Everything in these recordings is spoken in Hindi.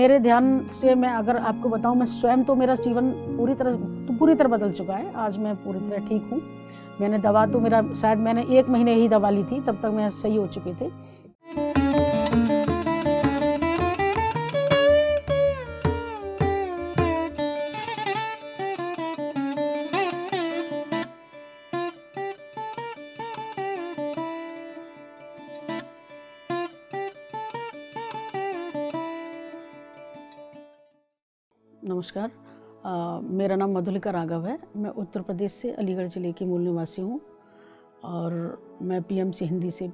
मेरे ध्यान से मैं अगर आपको बताऊं, मैं स्वयं तो मेरा जीवन पूरी तरह बदल चुका है। आज मैं पूरी तरह ठीक हूँ। मैंने दवा तो मेरा शायद मैंने 1 महीने ही दवा ली थी, तब तक मैं सही हो चुके थे। नमस्कार, मेरा नाम मधुलिका राघव है। मैं उत्तर प्रदेश से अलीगढ़ ज़िले की मूल निवासी हूँ और मैं पीएमसी हिंदी से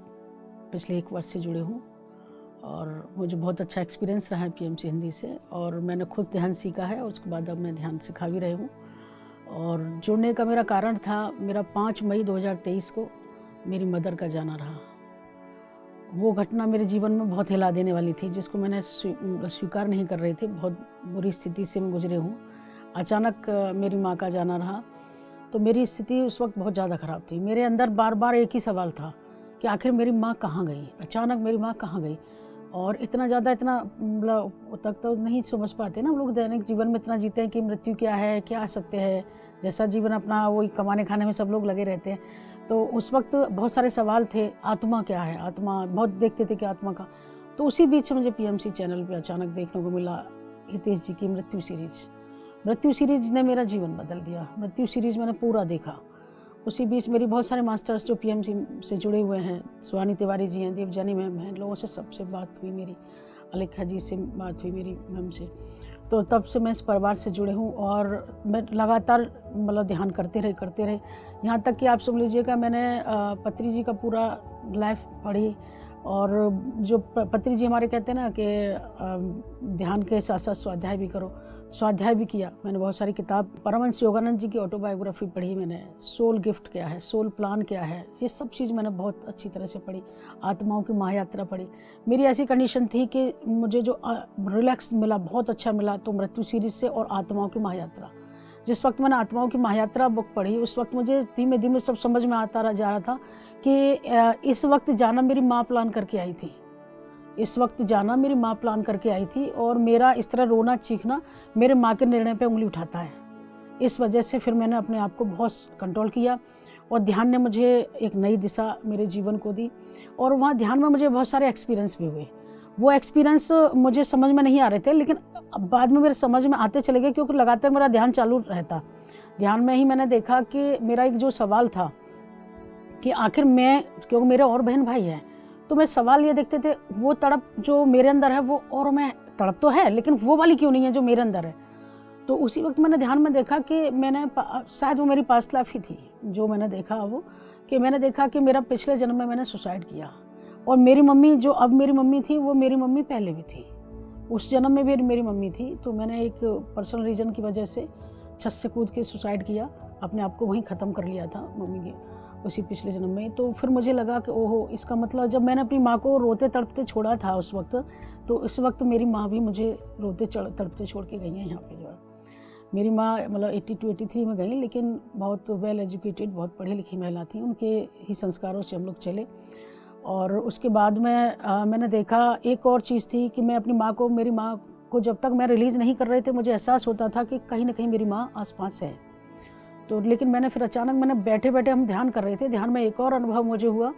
पिछले 1 वर्ष से जुड़े हूँ और मुझे बहुत अच्छा एक्सपीरियंस रहा है पीएमसी हिंदी से। और मैंने खुद ध्यान सीखा है और उसके बाद अब मैं ध्यान सिखा भी रही हूँ। और जुड़ने का मेरा कारण था, मेरा 5 मई 2023 को मेरी मदर का जाना रहा। वो घटना मेरे जीवन में बहुत हिला देने वाली थी, जिसको मैंने स्वीकार नहीं कर रही थी। बहुत बुरी स्थिति से मैं गुजरे हूँ। अचानक मेरी माँ का जाना रहा तो मेरी स्थिति उस वक्त बहुत ज़्यादा ख़राब थी। मेरे अंदर बार बार एक ही सवाल था कि आखिर मेरी माँ कहाँ गई, अचानक मेरी माँ कहाँ गई। और इतना मतलब तक तो नहीं समझ पाते ना, हम लोग दैनिक जीवन में इतना जीते हैं कि मृत्यु क्या है, क्या सत्य है। जैसा जीवन अपना वही कमाने खाने में सब लोग लगे रहते हैं। तो उस वक्त बहुत सारे सवाल थे, आत्मा क्या है, आत्मा बहुत देखते थे कि आत्मा का। तो उसी बीच मुझे पीएमसी चैनल पे अचानक देखने को मिला हितेश जी की मृत्यु सीरीज ने मेरा जीवन बदल दिया। मृत्यु सीरीज मैंने पूरा देखा। उसी बीच मेरी बहुत सारे मास्टर्स जो पीएमसी से जुड़े हुए हैं, सुहानी तिवारी जी हैं, देवजानी मैम हैं, लोगों से सबसे बात हुई मेरी, अलेखा जी से बात हुई मेरी मैम से। तो तब से मैं इस परिवार से जुड़े हूँ और मैं लगातार मतलब ध्यान करते रहे यहाँ तक कि आप सुन लीजिएगा, मैंने पत्री जी का पूरा लाइफ पढ़ी। और जो पत्री जी हमारे कहते हैं ना कि ध्यान के साथ साथ स्वाध्याय भी करो, स्वाध्याय भी किया। मैंने बहुत सारी किताब, परमहंस योगानंद जी की ऑटोबायोग्राफी पढ़ी मैंने, सोल गिफ्ट क्या है, सोल प्लान क्या है, ये सब चीज़ मैंने बहुत अच्छी तरह से पढ़ी। आत्माओं की महायात्रा पढ़ी। मेरी ऐसी कंडीशन थी कि मुझे जो रिलैक्स मिला, बहुत अच्छा मिला, तो मृत्यु सीरीज से और आत्माओं की महायात्रा। जिस वक्त मैंने आत्माओं की महायात्रा बुक पढ़ी, उस वक्त मुझे धीमे धीमे सब समझ में आता जा रहा था कि इस वक्त जाना मेरी माँ प्लान करके आई थी। इस वक्त जाना मेरी माँ प्लान करके आई थी और मेरा इस तरह रोना चीखना मेरे माँ के निर्णय पे उंगली उठाता है। इस वजह से फिर मैंने अपने आप को बहुत कंट्रोल किया और ध्यान ने मुझे एक नई दिशा मेरे जीवन को दी। और वहाँ ध्यान में मुझे बहुत सारे एक्सपीरियंस भी हुए। वो एक्सपीरियंस मुझे समझ में नहीं आ रहे थे, लेकिन बाद में मेरे समझ में आते चले गए, क्योंकि लगातार मेरा ध्यान चालू रहता। ध्यान में ही मैंने देखा कि मेरा एक जो सवाल था कि आखिर मैं, क्योंकि मेरे और बहन भाई हैं, तो मैं सवाल ये देखते थे, वो तड़प जो मेरे अंदर है वो, और मैं तड़प तो है लेकिन वो वाली क्यों नहीं है जो मेरे अंदर है। तो उसी वक्त मैंने ध्यान में देखा कि मैंने शायद वो मेरी पास्ट लाइफ ही थी जो मैंने देखा, वो कि मैंने देखा कि मेरा पिछले जन्म में मैंने सुसाइड किया। और मेरी मम्मी जो अब मेरी मम्मी थी, वो मेरी मम्मी पहले भी थी, उस जन्म में भी मेरी मम्मी थी। तो मैंने एक पर्सनल रीज़न की वजह से छत से कूद के सुसाइड किया, अपने आप को वहीं ख़त्म कर लिया था मम्मी के उसी पिछले जन्म में। तो फिर मुझे लगा कि ओहो, इसका मतलब जब मैंने अपनी माँ को रोते तड़पते छोड़ा था उस वक्त, तो इस वक्त मेरी माँ भी मुझे रोते तड़पते छोड़ के गई हैं। यहाँ पे जो है मेरी माँ मतलब 82-83 में गई, लेकिन बहुत वेल एजुकेटेड, बहुत पढ़ी लिखी महिला थी। उनके ही संस्कारों से हम लोग चले। और उसके बाद में मैंने देखा एक और चीज़ थी कि मैं अपनी माँ को, मेरी माँ को जब तक मैं रिलीज़ नहीं कर रहे थे, मुझे एहसास होता था कि कहीं ना कहीं मेरी माँ आसपास है। तो लेकिन मैंने फिर अचानक, मैंने बैठे बैठे हम ध्यान कर रहे थे, ध्यान में एक और अनुभव मुझे हुआ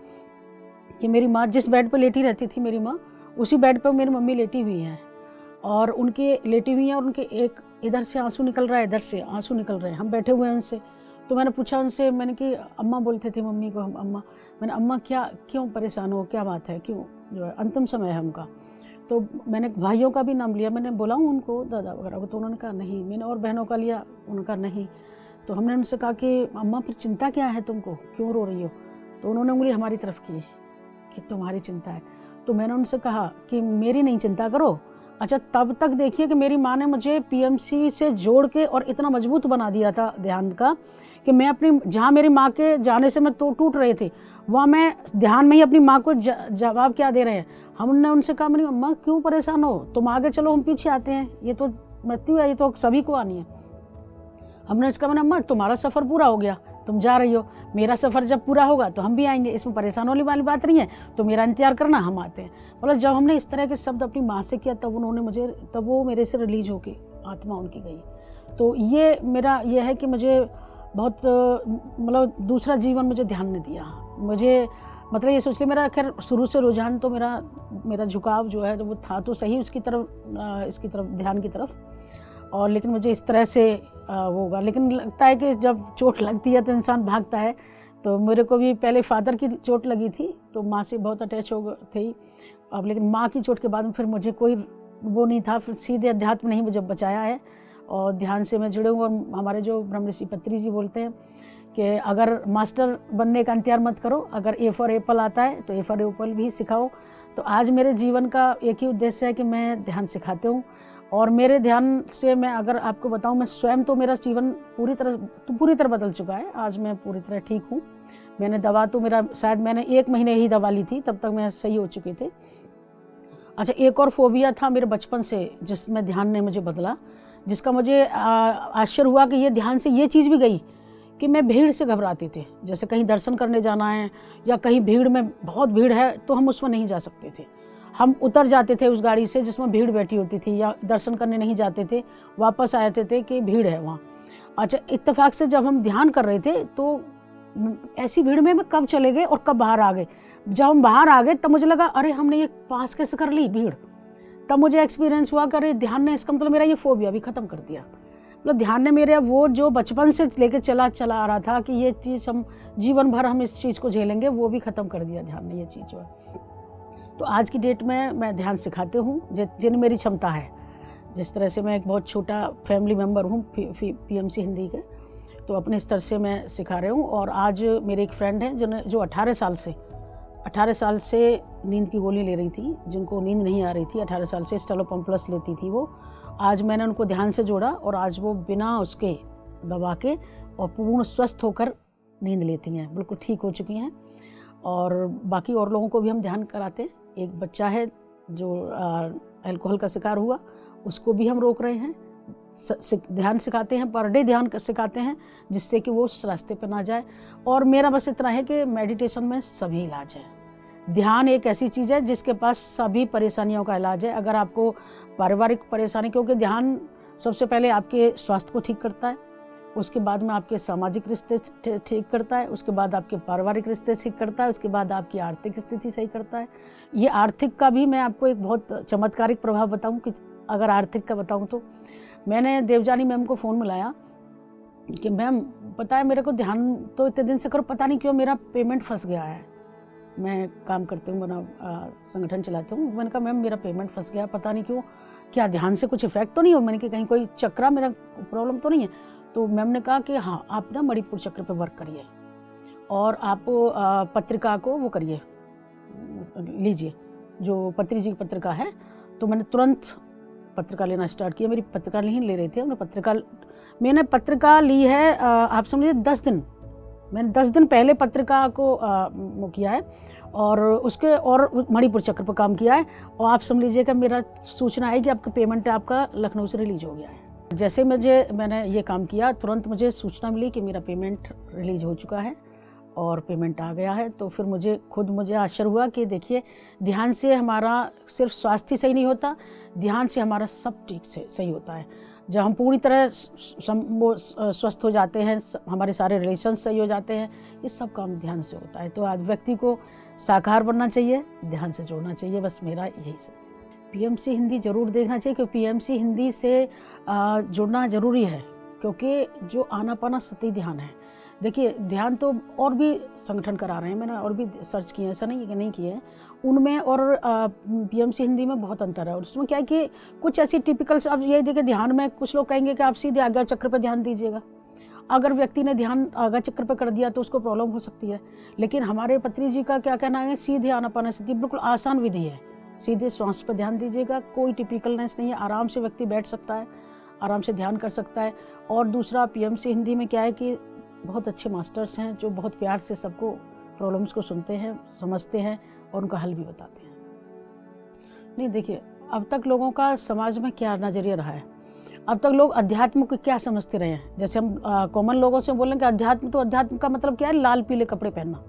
कि मेरी माँ जिस बेड पर लेटी रहती थी, मेरी माँ उसी बेड पर मेरी मम्मी लेटी हुई हैं और उनके लेटी हुई हैं और उनके एक इधर से आंसू निकल रहा है, इधर से आंसू निकल रहे हैं। हम बैठे हुए हैं उनसे। तो मैंने पूछा उनसे, मैंने कि अम्मा, बोलते थे मम्मी को हम अम्मा, मैंने अम्मा क्या, क्यों परेशान हो, क्या बात है, क्यों, जो है अंतिम समय है उनका। तो मैंने भाइयों का भी नाम लिया, मैंने बोला हूँ उनको, दादा वगैरह को, तो उन्होंने कहा नहीं। मैंने और बहनों का लिया, उनका नहीं। तो हमने उनसे कहा कि अम्मा फिर चिंता क्या है तुमको, क्यों रो रही हो। तो उन्होंने उंगली हमारी तरफ की कि तुम्हारी चिंता है। तो मैंने उनसे कहा कि मेरी नहीं चिंता करो। अच्छा, तब तक देखिए कि मेरी माँ ने मुझे पीएमसी से जोड़ के और इतना मजबूत बना दिया था ध्यान का कि मैं अपनी, जहाँ मेरी माँ के जाने से मैं तो टूट रहे थे, वहाँ मैं ध्यान में ही अपनी माँ को जवाब क्या दे रहे हैं। हमने उनसे कहा, मेरी अम्मा क्यों परेशान हो, तुम आगे चलो, हम पीछे आते हैं, ये तो मृत्यु है, ये तो सभी को आनी है। हमने इसका, मैंने अम्मा तुम्हारा सफ़र पूरा हो गया, तुम जा रही हो, मेरा सफ़र जब पूरा होगा तो हम भी आएंगे, इसमें परेशान होने वाली बात नहीं है, तो मेरा इंतजार करना, हम आते हैं। मतलब जब हमने इस तरह के शब्द अपनी माँ से किया तब वो मेरे से रिलीज होके आत्मा उनकी गई। तो ये मेरा ये है कि मुझे बहुत मतलब दूसरा जीवन मुझे ध्यान ने दिया। मुझे मतलब ये सोच के मेरा खैर शुरू से रुझान तो मेरा झुकाव जो है तो वो था तो सही उसकी तरफ, इसकी तरफ, ध्यान की तरफ, और लेकिन मुझे इस तरह से वो होगा। लेकिन लगता है कि जब चोट लगती है तो इंसान भागता है। तो मेरे को भी पहले फादर की चोट लगी थी तो माँ से बहुत अटैच हो थी, अब लेकिन माँ की चोट के बाद फिर मुझे कोई वो नहीं था, फिर सीधे अध्यात्म ने ही मुझे बचाया है और ध्यान से मैं जुड़े हूँ। और हमारे जो ब्रह्म ऋषि पत्री जी बोलते हैं कि अगर मास्टर बनने का इंतजार मत करो, अगर ए फॉर एप्पल आता है तो ए फॉर एप्पल भी सिखाओ। तो आज मेरे जीवन का एक ही उद्देश्य है कि मैं ध्यान सिखाते हूँ, और मेरे ध्यान से मैं अगर आपको बताऊँ, मैं स्वयं तो मेरा जीवन पूरी तरह बदल चुका है। आज मैं पूरी तरह ठीक हूँ। मैंने दवा तो मेरा शायद मैंने 1 महीने ही दवा ली थी, तब तक मैं सही हो चुके थे। अच्छा, एक और फोबिया था मेरे बचपन से जिसमें ध्यान ने मुझे बदला, जिसका मुझे आश्चर्य हुआ कि ये ध्यान से ये चीज़ भी गई कि मैं भीड़ से घबराती थी। जैसे कहीं दर्शन करने जाना है या कहीं भीड़ में बहुत भीड़ है तो हम उसमें नहीं जा सकते थे, हम उतर जाते थे उस गाड़ी से जिसमें भीड़ बैठी होती थी, या दर्शन करने नहीं जाते थे, वापस आते थे कि भीड़ है वहाँ। अच्छा, इत्तेफाक से जब हम ध्यान कर रहे थे तो ऐसी भीड़ में कब चले गए और कब बाहर आ गए। जब हम बाहर आ गए तब मुझे लगा अरे हमने ये पास कैसे कर ली भीड़। तब मुझे एक्सपीरियंस हुआ कि अरे ध्यान ने, इसका मतलब मेरा ये फोबिया भी ख़त्म कर दिया। मतलब ध्यान ने मेरे वो जो बचपन से लेके चला आ रहा था कि ये चीज़ हम जीवन भर हम इस चीज़ को झेलेंगे, वो भी ख़त्म कर दिया ध्यान ने, ये चीज़ जो है। तो आज की डेट में मैं ध्यान सिखाते हूँ जिन मेरी क्षमता है। जिस तरह से मैं एक बहुत छोटा फैमिली मेम्बर हूँ पीएमसी हिंदी के, तो अपने स्तर से मैं सिखा रही हूँ। और आज मेरे एक फ्रेंड हैं जो 18 साल से नींद की गोली ले रही थी, जिनको नींद नहीं आ रही थी, 18 साल से स्टेलोपम प्लस लेती थी वो। आज मैंने उनको ध्यान से जोड़ा और आज वो बिना उसके दवा के और पूर्ण स्वस्थ होकर नींद लेती हैं, बिल्कुल ठीक हो चुकी हैं। और बाकी और लोगों को भी हम ध्यान कराते हैं। एक बच्चा है जो अल्कोहल का शिकार हुआ, उसको भी हम रोक रहे हैं, ध्यान सिखाते हैं, पर डे ध्यान सिखाते हैं जिससे कि वो उस रास्ते पर ना जाए। और मेरा बस इतना है कि मेडिटेशन में सभी इलाज है। ध्यान एक ऐसी चीज़ है जिसके पास सभी परेशानियों का इलाज है। अगर आपको पारिवारिक परेशानी, क्योंकि ध्यान सबसे पहले आपके स्वास्थ्य को ठीक करता है, उसके बाद में आपके सामाजिक रिश्ते ठीक करता है, उसके बाद आपके पारिवारिक रिश्ते ठीक करता है, उसके बाद आपकी आर्थिक स्थिति सही करता है। ये आर्थिक का भी मैं आपको एक बहुत चमत्कारिक प्रभाव बताऊं कि अगर आर्थिक का बताऊं तो मैंने देवजानी मैम को फ़ोन मिलाया कि मैम पता है मेरे को ध्यान तो इतने दिन से करो, पता नहीं क्यों मेरा पेमेंट फंस गया है। मैं काम करती हूँ, मेरा संगठन चलाती हूँ। मैंने कहा मैम मेरा पेमेंट फंस गया, पता नहीं क्यों, क्या ध्यान से कुछ इफेक्ट तो नहीं हो, मैंने कहा कहीं कोई चक्रा मेरा प्रॉब्लम तो नहीं है। तो मैम ने कहा कि हाँ आप ना मणिपुर चक्र पे वर्क करिए और आप पत्रिका को वो करिए, लीजिए जो पत्री जी की पत्रिका है। तो मैंने तुरंत पत्रिका लेना स्टार्ट किया। मेरी पत्रिका नहीं ले रही थी, मैंने पत्रिका ली है, आप समझिए 10 दिन, मैंने 10 दिन पहले पत्रिका को वो किया है और उसके और मणिपुर चक्र पर काम किया है। और आप समझ लीजिएगा मेरा सूचना है कि आपका पेमेंट आपका लखनऊ से रिलीज हो गया है। जैसे मैंने ये काम किया तुरंत मुझे सूचना मिली कि मेरा पेमेंट रिलीज हो चुका है और पेमेंट आ गया है। तो फिर मुझे आश्चर्य हुआ कि देखिए ध्यान से हमारा सिर्फ स्वास्थ्य सही नहीं होता, ध्यान से हमारा सब ठीक से सही होता है। जब हम पूरी तरह स्वस्थ हो जाते हैं, हमारे सारे रिलेशन सही हो जाते हैं, ये सब काम ध्यान से होता है। तो आज व्यक्ति को साकार बनना चाहिए, ध्यान से जोड़ना चाहिए, बस मेरा यही संदेश है। पीएमसी हिंदी ज़रूर देखना चाहिए क्योंकि पीएमसी हिंदी से जुड़ना ज़रूरी है, क्योंकि जो आनापाना सती ध्यान है, देखिए ध्यान तो और भी संगठन करा रहे हैं, मैंने और भी सर्च किए, ऐसा नहीं है कि नहीं किए हैं, उनमें और पीएमसी हिंदी में बहुत अंतर है। और उसमें क्या है कि कुछ ऐसी टिपिकल, अब ये देखिए ध्यान में कुछ लोग कहेंगे कि आप सीधे आज्ञा चक्र पर ध्यान दीजिएगा। अगर व्यक्ति ने ध्यान आज्ञा चक्र पर कर दिया तो उसको प्रॉब्लम हो सकती है, लेकिन हमारे पत्री जी का क्या कहना है, सीधे आनापानसती बिल्कुल आसान विधि है, सीधे श्वास पर ध्यान दीजिएगा, कोई टिपिकलनेस नहीं है, आराम से व्यक्ति बैठ सकता है, आराम से ध्यान कर सकता है। और दूसरा पीएमसी हिंदी में क्या है कि बहुत अच्छे मास्टर्स हैं जो बहुत प्यार से सबको प्रॉब्लम्स को सुनते हैं, समझते हैं और उनका हल भी बताते हैं। नहीं देखिए अब तक लोगों का समाज में क्या नज़रिया रहा है, अब तक लोग अध्यात्म को क्या समझते रहे हैं। जैसे हम कॉमन लोगों से बोलें कि अध्यात्म, तो अध्यात्म का मतलब क्या है, लाल पीले कपड़े पहनना।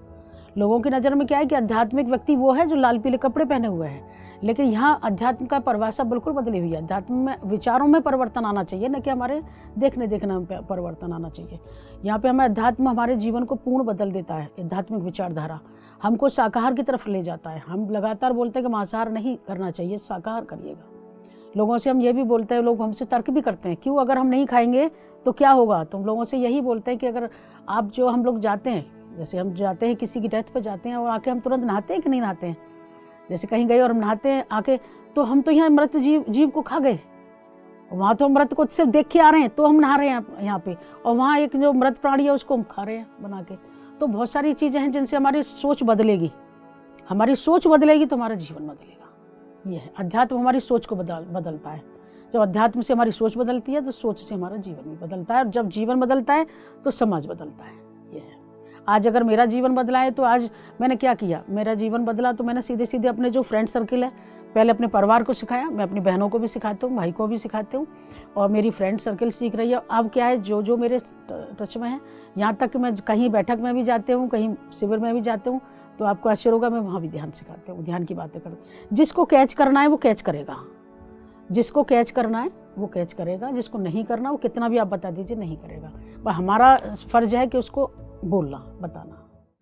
लोगों की नज़र में क्या है कि आध्यात्मिक व्यक्ति वो है जो लाल पीले कपड़े पहने हुए है। लेकिन यहाँ अध्यात्म का परिभाषा बिल्कुल बदली हुई है। अध्यात्म में विचारों में परिवर्तन आना चाहिए, न कि हमारे देखने में परिवर्तन आना चाहिए। यहाँ पे हमें अध्यात्म हमारे जीवन को पूर्ण बदल देता है। आध्यात्मिक विचारधारा हमको शाकाहार की तरफ ले जाता है। हम लगातार बोलते हैं कि मांसाहार नहीं करना चाहिए, शाकाहार करिएगा। लोगों से हम ये भी बोलते हैं, लोग हमसे तर्क भी करते हैं, क्यों, अगर हम नहीं खाएंगे तो क्या होगा। तो हम लोगों से यही बोलते हैं कि अगर आप जो हम लोग जाते हैं, जैसे हम जाते हैं किसी की डेथ पे जाते हैं और आके हम तुरंत नहाते हैं कि नहीं नहाते हैं। जैसे कहीं गए और हम नहाते हैं आके, तो हम तो यहाँ मृत जीव को खा गए, वहाँ तो हम मृत को सिर्फ देख के आ रहे हैं, तो हम नहा रहे हैं यहाँ पे, और वहाँ एक जो मृत प्राणी है उसको हम खा रहे हैं बना के। तो बहुत सारी चीज़ें हैं जिनसे हमारी सोच बदलेगी। हमारी सोच बदलेगी तो हमारा जीवन बदलेगा। ये है अध्यात्म, हमारी सोच को बदलता है। जब अध्यात्म से हमारी सोच बदलती है तो सोच से हमारा जीवन भी बदलता है, और जब जीवन बदलता है तो समाज बदलता है। ये है। आज अगर मेरा जीवन बदला है तो आज मैंने क्या किया, मेरा जीवन बदला तो मैंने सीधे सीधे अपने जो फ्रेंड सर्किल है, पहले अपने परिवार को सिखाया, मैं अपनी बहनों को भी सिखाता हूँ, भाई को भी सिखाती हूँ, और मेरी फ्रेंड सर्किल सीख रही है। अब क्या है, जो मेरे टच में है, यहाँ तक कि मैं कहीं बैठक में भी जाते हूँ, कहीं शिविर में भी जाते हूँ, तो आपको आश्चर्य होगा, मैं वहाँ भी ध्यान सिखाती हूँ, ध्यान की बातें करती। जिसको कैच करना है वो कैच करेगा, जिसको कैच करना है वो कैच करेगा, जिसको नहीं करना वो कितना भी आप बता दीजिए नहीं करेगा। पर हमारा फर्ज है कि उसको बोलना, बताना।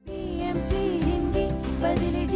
PMC हिंदी बदले